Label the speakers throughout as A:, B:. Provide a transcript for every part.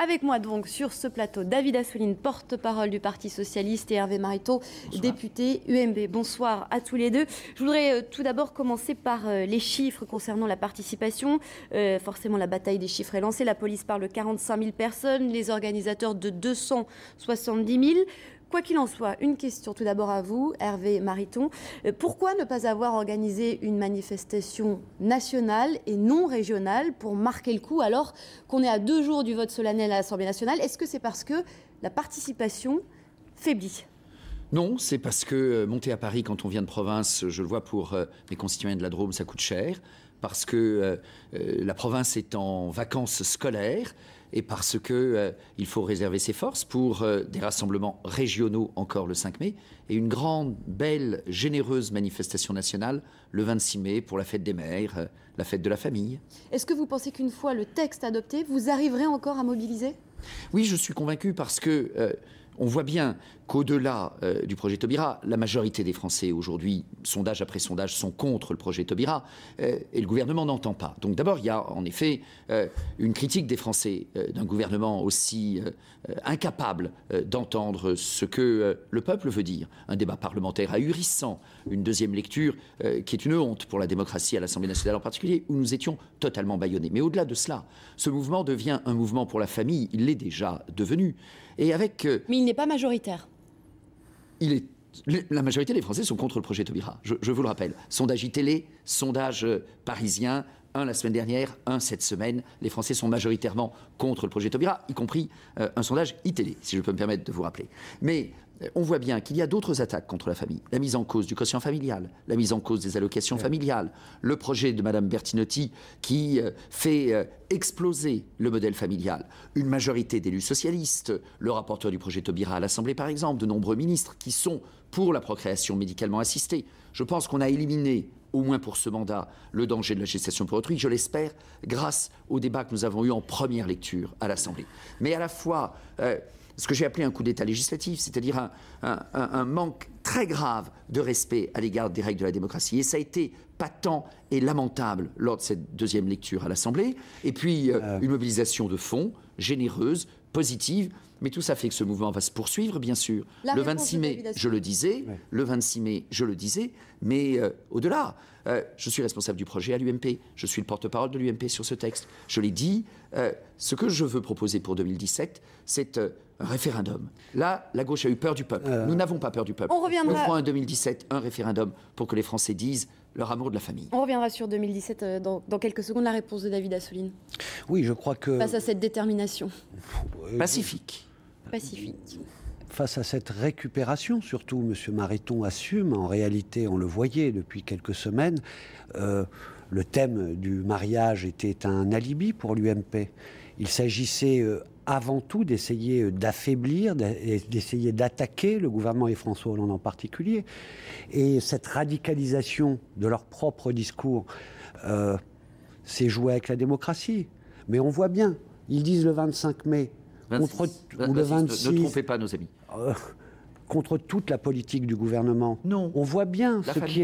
A: Avec moi donc sur ce plateau, David Assouline, porte-parole du Parti Socialiste, et Hervé Mariton, député UMP. Bonsoir à tous les deux. Je voudrais tout d'abord commencer par les chiffres concernant la participation. Forcément, la bataille des chiffres est lancée. La police parle de 45 000 personnes, les organisateurs de 270 000. Quoi qu'il en soit, une question tout d'abord à vous, Hervé Mariton. Pourquoi ne pas avoir organisé une manifestation nationale et non régionale pour marquer le coup alors qu'on est à 2 jours du vote solennel à l'Assemblée nationale? Est-ce que c'est parce que la participation faiblit?
B: Non, c'est parce que monter à Paris quand on vient de province, je le vois pour mes concitoyens de la Drôme, ça coûte cher. Parce que la province est en vacances scolaires et parce que il faut réserver ses forces pour des rassemblements régionaux encore le 5 mai et une grande, belle, généreuse manifestation nationale le 26 mai pour la fête des mères, la fête de la famille.
A: Est-ce que vous pensez qu'une fois le texte adopté, vous arriverez encore à mobiliser?
B: Oui, je suis convaincu parce que on voit bien qu'au-delà du projet Taubira, la majorité des Français aujourd'hui, sondage après sondage, sont contre le projet Taubira et le gouvernement n'entend pas. Donc d'abord, il y a en effet une critique des Français d'un gouvernement aussi incapable d'entendre ce que le peuple veut dire. Un débat parlementaire ahurissant, une deuxième lecture qui est une honte pour la démocratie à l'Assemblée nationale en particulier, où nous étions totalement bâillonnés. Mais au-delà de cela, ce mouvement devient un mouvement pour la famille, il l'est déjà devenu. Et avec,
A: mais il n'est pas majoritaire.
B: La majorité des Français sont contre le projet Taubira, je vous le rappelle. Sondage iTélé, sondage parisien, un la semaine dernière, un cette semaine. Les Français sont majoritairement contre le projet Taubira, y compris un sondage iTélé, si je peux me permettre de vous rappeler. Mais on voit bien qu'il y a d'autres attaques contre la famille. La mise en cause du quotient familial, la mise en cause des allocations familiales, le projet de Mme Bertinotti qui fait exploser le modèle familial. Une majorité d'élus socialistes, le rapporteur du projet Taubira à l'Assemblée par exemple, de nombreux ministres qui sont pour la procréation médicalement assistée. Je pense qu'on a éliminé, au moins pour ce mandat, le danger de la gestation pour autrui, je l'espère, grâce au débat que nous avons eu en première lecture à l'Assemblée. Mais à la fois ce que j'ai appelé un coup d'État législatif, c'est-à-dire un manque très grave de respect à l'égard des règles de la démocratie. Et ça a été patent et lamentable lors de cette deuxième lecture à l'Assemblée. Et puis, une mobilisation de fond, généreuse, positive. Mais tout ça fait que ce mouvement va se poursuivre, bien sûr. Le 26 mai, je le disais. Ouais. Le 26 mai, je le disais. Mais au-delà, je suis responsable du projet à l'UMP. Je suis le porte-parole de l'UMP sur ce texte. Je l'ai dit. Ce que je veux proposer pour 2017, c'est un référendum. Là, la gauche a eu peur du peuple. Nous n'avons pas peur du peuple. Nous ferons en 2017 un référendum pour que les Français disent leur amour de la famille.
A: On reviendra sur 2017 dans quelques secondes. La réponse de David Assouline.
C: Oui, je crois que...
A: Face à cette détermination.
B: Pacifique.
A: Pacifique.
C: Face à cette récupération, surtout, M. Mariton assume, en réalité, on le voyait depuis quelques semaines, le thème du mariage était un alibi pour l'UMP. Il s'agissait avant tout d'essayer d'affaiblir, d'essayer d'attaquer le gouvernement et François Hollande en particulier. Et cette radicalisation de leur propre discours, c'est jouer avec la démocratie. Mais on voit bien, ils disent le 25 mai, ou le 26...
B: Ne trompez pas nos amis.
C: Contre toute la politique du gouvernement.
B: Non.
C: On voit bien ce qui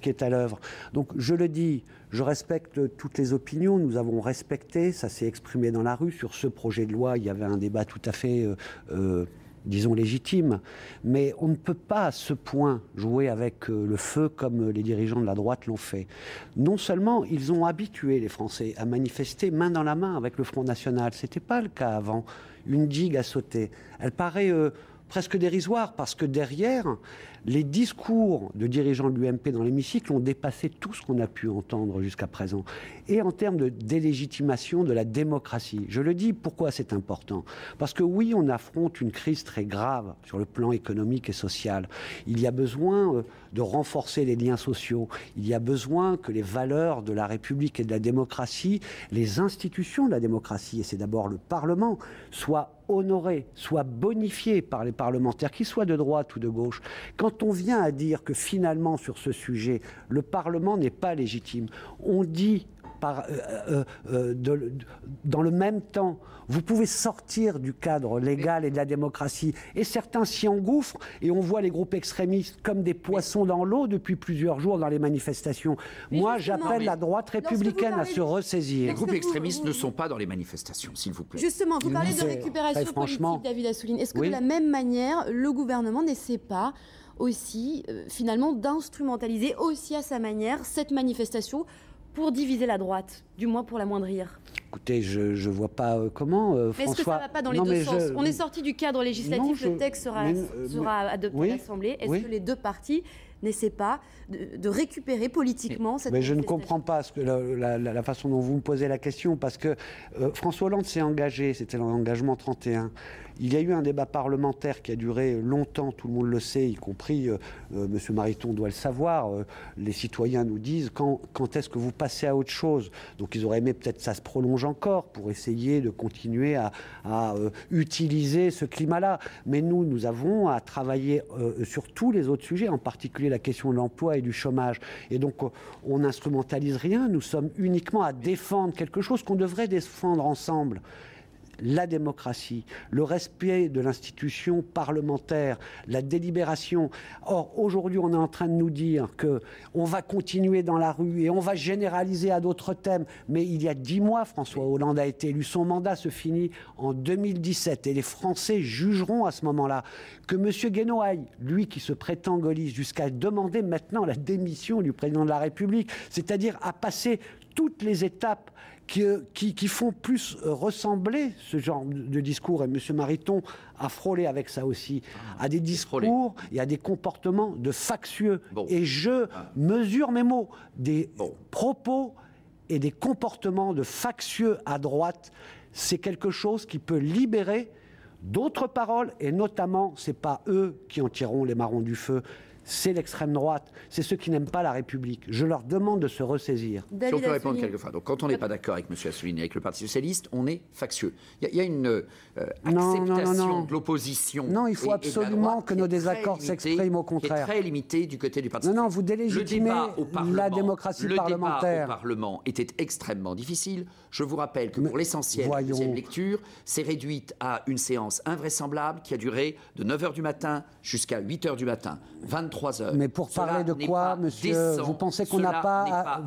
C: est à l'œuvre. Donc je le dis, je respecte toutes les opinions, nous avons respecté, ça s'est exprimé dans la rue. Sur ce projet de loi, il y avait un débat tout à fait, disons, légitime. Mais on ne peut pas à ce point jouer avec le feu comme les dirigeants de la droite l'ont fait. Non seulement ils ont habitué les Français à manifester main dans la main avec le Front National, ce n'était pas le cas avant. Une digue a sauté. Elle paraît... presque dérisoire, parce que derrière, les discours de dirigeants de l'UMP dans l'hémicycle ont dépassé tout ce qu'on a pu entendre jusqu'à présent. Et en termes de délégitimation de la démocratie, je le dis, pourquoi c'est important? Parce que oui, on affronte une crise très grave sur le plan économique et social. Il y a besoin de renforcer les liens sociaux. Il y a besoin que les valeurs de la République et de la démocratie, les institutions de la démocratie, et c'est d'abord le Parlement, soient honorés, soient bonifiés par les parlementaires, qu'ils soient de droite ou de gauche. Quand on vient à dire que finalement, sur ce sujet, le Parlement n'est pas légitime, on dit dans le même temps, vous pouvez sortir du cadre légal et de la démocratie. Et certains s'y engouffrent, et on voit les groupes extrémistes comme des poissons dans l'eau depuis plusieurs jours dans les manifestations. Moi, j'appelle la droite républicaine à se ressaisir.
B: Les groupes extrémistes ne sont pas dans les manifestations, s'il vous plaît.
A: Justement, vous parlez de récupération politique, David Assouline. Est-ce que de la même manière, le gouvernement n'essaie pas aussi, finalement, d'instrumentaliser aussi à sa manière cette manifestation pour diviser la droite, du moins pour l'amoindrir?
C: Écoutez, je ne vois pas comment, François...
A: Est-ce que ça ne va pas dans les deux sens? On est sorti du cadre législatif, le texte sera adopté à l'Assemblée. Est-ce que les deux partis n'essaient pas de récupérer politiquement cette manifestation?
C: Je ne comprends pas la façon dont vous me posez la question, parce que François Hollande s'est engagé, c'était l'engagement 31. Il y a eu un débat parlementaire qui a duré longtemps, tout le monde le sait, y compris M. Mariton doit le savoir. Les citoyens nous disent quand est-ce que vous passez à autre chose. Donc ils auraient aimé peut-être que ça se prolonge encore pour essayer de continuer à utiliser ce climat-là. Mais nous avons à travailler sur tous les autres sujets, en particulier la question de l'emploi et du chômage. Et donc on n'instrumentalise rien, nous sommes uniquement à défendre quelque chose qu'on devrait défendre ensemble. La démocratie, le respect de l'institution parlementaire, la délibération. Or, aujourd'hui, on est en train de nous dire qu'on va continuer dans la rue et on va généraliser à d'autres thèmes. Mais il y a 10 mois, François Hollande a été élu. Son mandat se finit en 2017 et les Français jugeront à ce moment-là que M. Guénot aille, lui qui se prétend gaulliste, jusqu'à demander maintenant la démission du président de la République, c'est-à-dire à passer toutes les étapes qui font plus ressembler ce genre de discours, et M. Mariton a frôlé avec ça aussi, à des discours et à des comportements de factieux. Et je mesure mes mots, des propos et des comportements de factieux à droite, c'est quelque chose qui peut libérer d'autres paroles, et notamment, ce n'est pas eux qui en tireront les marrons du feu, c'est l'extrême droite, c'est ceux qui n'aiment pas la République. Je leur demande de se ressaisir.
B: Si on peut répondre quelquefois. Donc, quand on n'est pas d'accord avec M. Assouline et avec le Parti Socialiste, on est factieux. Il y a une acceptation de l'opposition.
C: Non, il faut absolument que nos désaccords s'expriment au contraire.
B: Qui est très limité du côté du Parti Socialiste.
C: Non, vous délégitimez la démocratie parlementaire.
B: Le débat au Parlement était extrêmement difficile. Je vous rappelle que pour l'essentiel, la deuxième lecture s'est réduite à une séance invraisemblable qui a duré de 9h du matin jusqu'à 8h du matin. 23 heures.
C: Mais pour parler de quoi, monsieur? Vous pensez qu'on n'a pas...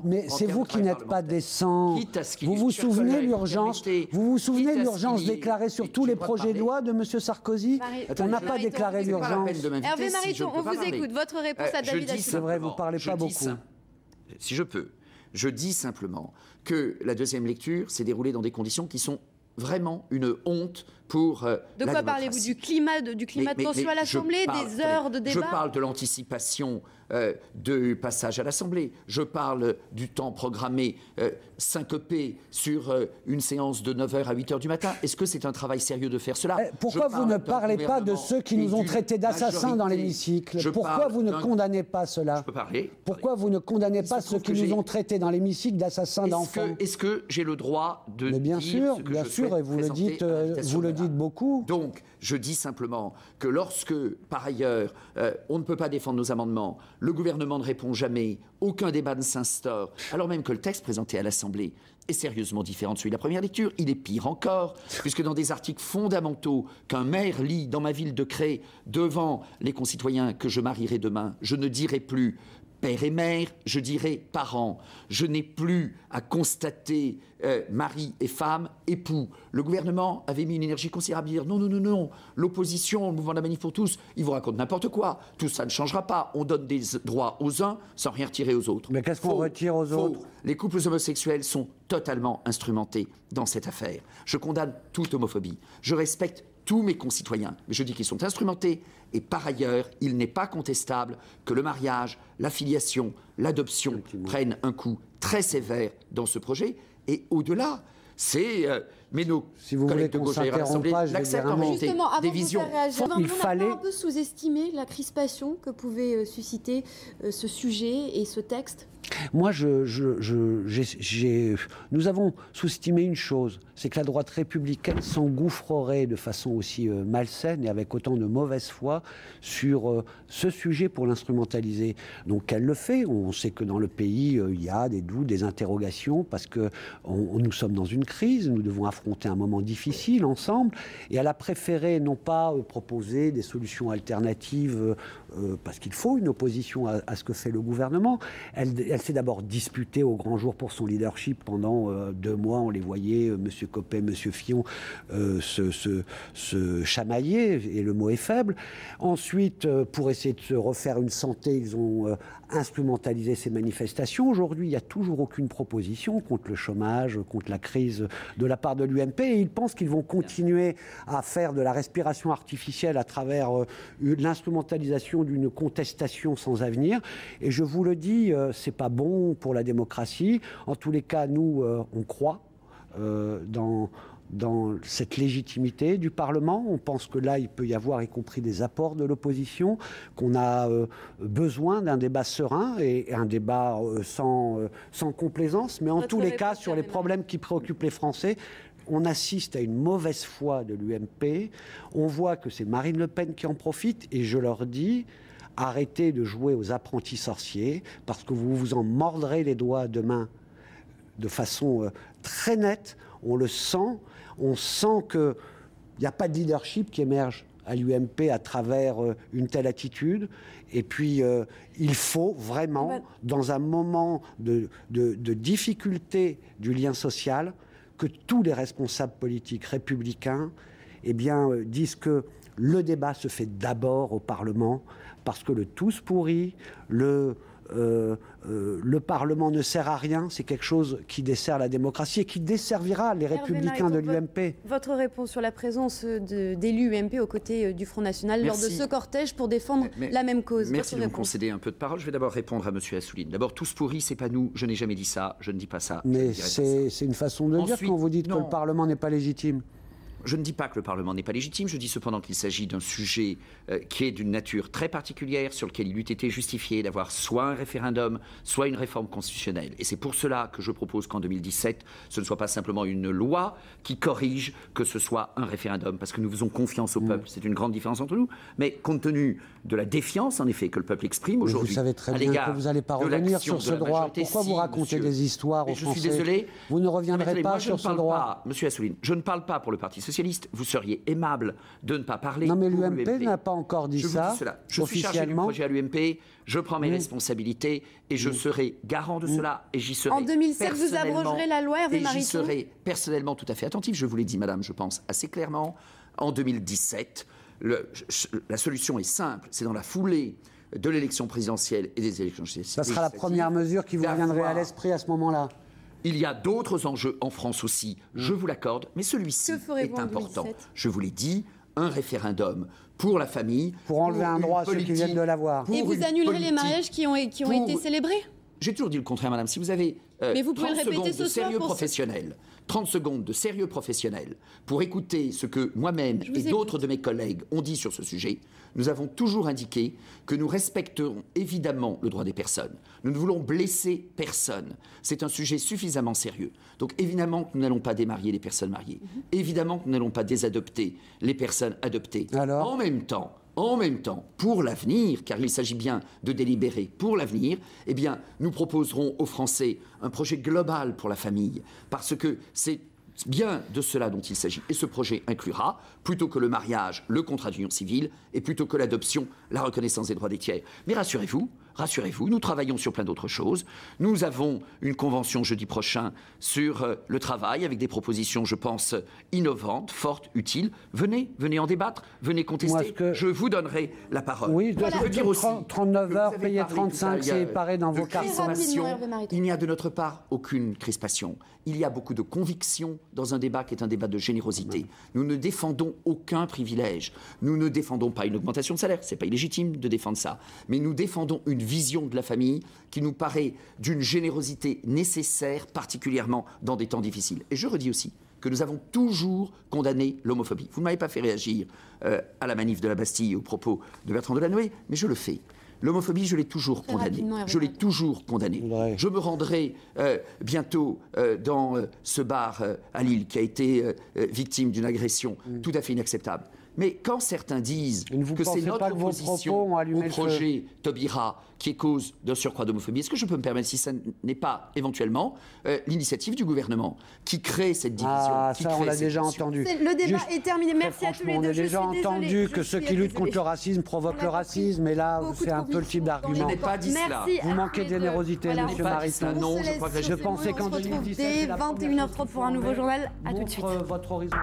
C: Mais c'est vous qui n'êtes pas décent. Vous vous souvenez l'urgence? Vous vous souvenez l'urgence déclarée sur tous les projets de loi de monsieur Sarkozy? On n'a pas déclaré l'urgence.
A: Hervé Mariton, on vous écoute. Votre réponse à David Assouline.
C: C'est vrai, vous ne parlez pas beaucoup.
B: Si je peux, je dis simplement que la deuxième lecture s'est déroulée dans des conditions qui sont vraiment une honte pour
A: de quoi parlez-vous? Du climat de tension à l'Assemblée, des heures de débat?
B: Je parle de l'anticipation de passage à l'Assemblée. Je parle du temps programmé syncopé sur une séance de 9h à 8h du matin. Est-ce que c'est un travail sérieux de faire cela?
C: Pourquoi vous ne parlez pas de ceux qui nous ont traités d'assassins dans l'hémicycle? Pourquoi vous ne condamnez pas cela?
B: Je peux parler.
C: Pourquoi vous ne condamnez pas ceux qui nous ont traités dans l'hémicycle d'assassins d'enfants?
B: Est-ce que j'ai le droit de dire ce que
C: bien sûr, et vous le dites beaucoup.
B: Donc, je dis simplement que lorsque, par ailleurs, on ne peut pas défendre nos amendements, le gouvernement ne répond jamais, aucun débat ne s'instaure, alors même que le texte présenté à l'Assemblée est sérieusement différent de celui de la première lecture. Il est pire encore, puisque dans des articles fondamentaux qu'un maire lit dans ma ville de Cré devant les concitoyens que je marierai demain, je ne dirai plus père et mère, je dirais parents. Je n'ai plus à constater mari et femme, époux. Le gouvernement avait mis une énergie considérable à dire non. L'opposition, le mouvement de la manif pour tous, ils vous racontent n'importe quoi. Tout ça ne changera pas. On donne des droits aux uns sans rien retirer aux autres.
C: Mais qu'est-ce qu'on retire aux autres?
B: Les couples homosexuels sont totalement instrumentés dans cette affaire. Je condamne toute homophobie. Je respecte tous mes concitoyens, mais je dis qu'ils sont instrumentés, et par ailleurs, il n'est pas contestable que le mariage, la filiation, l'adoption prennent un coup très sévère dans ce projet, et au-delà, c'est... mais nos collègues de gauche à l'Assemblée l'acceptent en réalité.
A: Justement, avant
B: des visions.
A: On n'a pas un peu sous-estimé la crispation que pouvait susciter ce sujet et ce texte?
C: Moi, nous avons sous-estimé une chose, c'est que la droite républicaine s'engouffrerait de façon aussi malsaine et avec autant de mauvaise foi sur ce sujet pour l'instrumentaliser. Donc elle le fait. On sait que dans le pays, il y a des doutes, des interrogations, parce que nous sommes dans une crise, nous devons affronter un moment difficile ensemble, et elle a préféré non pas proposer des solutions alternatives, parce qu'il faut une opposition à ce que fait le gouvernement. Elle s'est d'abord disputée au grand jour pour son leadership. Pendant 2 mois, on les voyait, M. Copé, M. Fillon, se chamailler, et le mot est faible. Ensuite, pour essayer de se refaire une santé, ils ont instrumentalisé ces manifestations. Aujourd'hui, il n'y a toujours aucune proposition contre le chômage, contre la crise de la part de l'UMP, et ils pensent qu'ils vont continuer à faire de la respiration artificielle à travers l'instrumentalisation d'une contestation sans avenir. Et je vous le dis, c'est pas bon pour la démocratie. En tous les cas, nous, on croit dans cette légitimité du Parlement. On pense que là, il peut y avoir, y compris des apports de l'opposition, qu'on a besoin d'un débat serein et un débat sans complaisance. Mais en tous les cas, sur les problèmes qui préoccupent les Français, on assiste à une mauvaise foi de l'UMP. On voit que c'est Marine Le Pen qui en profite, et je leur dis, arrêtez de jouer aux apprentis sorciers, parce que vous vous en mordrez les doigts demain de façon très nette. On le sent. On sent qu'il n'y a pas de leadership qui émerge à l'UMP à travers une telle attitude. Et puis, il faut vraiment, dans un moment de difficulté du lien social, que tous les responsables politiques républicains disent que le débat se fait d'abord au Parlement, parce que le tous pourri, le Parlement ne sert à rien, c'est quelque chose qui dessert la démocratie et qui desservira les républicains de l'UMP.
A: Votre réponse sur la présence d'élus UMP aux côtés du Front National lors de ce cortège pour défendre la même cause.
B: Merci de me concéder un peu de parole. Je vais d'abord répondre à M. Assouline. D'abord, tous pourris, c'est pas nous. Je n'ai jamais dit ça. Je ne dis pas ça.
C: Mais c'est une façon de dire quand vous dites que le Parlement n'est pas légitime.
B: Je ne dis pas que le Parlement n'est pas légitime, je dis cependant qu'il s'agit d'un sujet qui est d'une nature très particulière, sur lequel il eût été justifié d'avoir soit un référendum, soit une réforme constitutionnelle. Et c'est pour cela que je propose qu'en 2017, ce ne soit pas simplement une loi qui corrige, que ce soit un référendum, parce que nous faisons confiance au peuple. C'est une grande différence entre nous. Mais compte tenu de la défiance, en effet, que le peuple exprime aujourd'hui,
C: vous savez très bien que vous n'allez pas revenir sur ce droit. Pourquoi vous racontez des histoires aux Français ?
B: Je suis désolé.
C: Vous ne reviendrez pas sur ce droit.
B: Monsieur Assouline, je ne parle pas pour le Parti socialiste. Vous seriez aimable de ne pas parler.
C: Non, mais l'UMP n'a pas encore dit ça.
B: Je suis chargé du projet à l'UMP. Je prends mes responsabilités et je serai garant de cela, et j'y serai.
A: En 2007, vous abrogerez la loi, Hervé Mariton ?
B: Et j'y serai personnellement tout à fait attentif. Je vous l'ai dit, madame, je pense assez clairement. En 2017, la solution est simple. C'est dans la foulée de l'élection présidentielle et des élections législatives.
C: Ça sera la première mesure qui vous viendrait à l'esprit à ce moment-là.
B: Il y a d'autres enjeux en France aussi, je vous l'accorde, mais celui-ci est important. Je vous l'ai dit, un référendum pour la famille.
C: Pour enlever un droit à ceux qui viennent de l'avoir.
A: Et vous annulerez les mariages qui ont été célébrés ?
B: J'ai toujours dit le contraire, madame. Si vous avez 30 secondes de sérieux professionnel, 30 secondes de sérieux professionnel pour écouter ce que moi-même et d'autres de mes collègues ont dit sur ce sujet, nous avons toujours indiqué que nous respecterons évidemment le droit des personnes. Nous ne voulons blesser personne. C'est un sujet suffisamment sérieux. Donc évidemment que nous n'allons pas démarier les personnes mariées. Évidemment que nous n'allons pas désadopter les personnes adoptées.
C: Alors ?
B: En même temps, pour l'avenir, car il s'agit bien de délibérer pour l'avenir, eh bien, nous proposerons aux Français un projet global pour la famille, parce que c'est bien de cela dont il s'agit. Et ce projet inclura, plutôt que le mariage, le contrat d'union civile, et plutôt que l'adoption, la reconnaissance des droits des tiers. Mais rassurez-vous, nous travaillons sur plein d'autres choses. Nous avons une convention jeudi prochain sur le travail, avec des propositions, je pense, innovantes, fortes, utiles. Venez en débattre, venez contester. Je vous donnerai la parole.
C: Oui, je veux dire aussi, 39 heures, payer 35, c'est pareil dans vos cartes.
B: Il n'y a de notre part aucune crispation. Il y a beaucoup de conviction dans un débat qui est un débat de générosité. Nous ne défendons aucun privilège. Nous ne défendons pas une augmentation de salaire. Ce n'est pas illégitime de défendre ça. Mais nous défendons une vision de la famille qui nous paraît d'une générosité nécessaire, particulièrement dans des temps difficiles. Et je redis aussi que nous avons toujours condamné l'homophobie. Vous ne m'avez pas fait réagir à la manif de la Bastille au propos de Bertrand Delanoë, mais je le fais. L'homophobie, je l'ai toujours condamnée. Je l'ai toujours condamnée.
C: Ouais.
B: Je me rendrai bientôt dans ce bar à Lille qui a été victime d'une agression tout à fait inacceptable. Mais quand certains disent que c'est notre opposition au projet Taubira qui est cause d'un surcroît d'homophobie, est-ce que je peux me permettre, si ça n'est pas éventuellement l'initiative du gouvernement qui crée cette division?
C: Ah, ça, on l'a déjà entendu.
A: Le débat est terminé. Merci à tous les deux.
C: On a déjà entendu que ceux qui luttent contre le racisme provoquent le racisme, et là, c'est un peu le type d'argument.
B: Je n'ai pas dit cela.
C: Vous manquez de générosité, monsieur Mariton.
B: Non, je crois que
C: je pensais qu'en 2017,
A: dès 21h30 pour un nouveau journal. À tout de suite.
C: votre horizon.